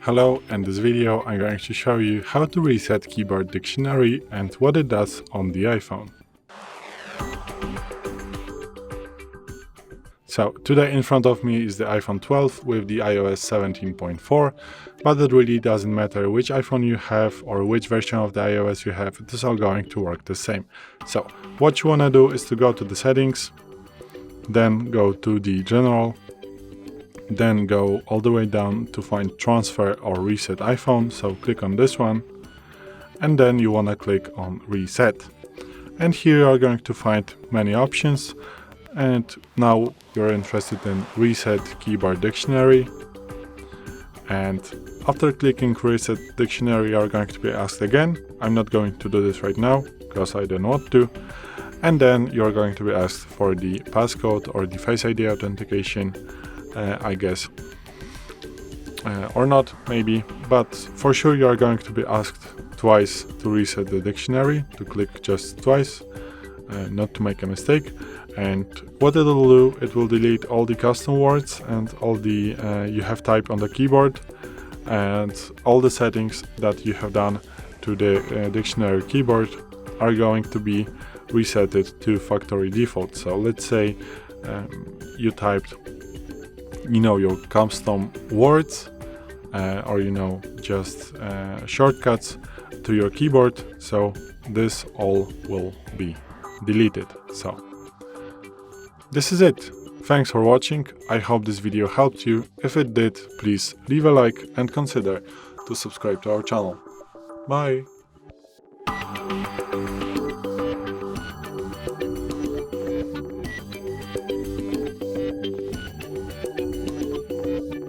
Hello, in this video I'm going to show you how to reset keyboard dictionary and what it does on the iPhone. So today in front of me is the iPhone 12 with the iOS 17.4, but it really doesn't matter which iPhone you have or which version of the iOS you have, it is all going to work the same. So what you want to do is to go to the settings, then go to the general, then go all the way down to find transfer or reset iPhone, so click on this one and then you want to click on reset, and here you are going to find many options, and now you're interested in reset keyboard dictionary, and after clicking reset dictionary you are going to be asked again. I'm not going to do this right now because I don't want to, and then you're going to be asked for the passcode or the Face ID authentication, I guess, or not, maybe, but for sure you are going to be asked twice to reset the dictionary, to click just twice, not to make a mistake. And what it will do, it will delete all the custom words and all the you have typed on the keyboard, and all the settings that you have done to the dictionary keyboard are going to be resetted to factory default. So let's say you typed your custom words or just shortcuts to your keyboard, so this all will be deleted. So this is it. Thanks for watching. I hope this video helped you. If it did, please leave a like and consider to subscribe to our channel. Bye!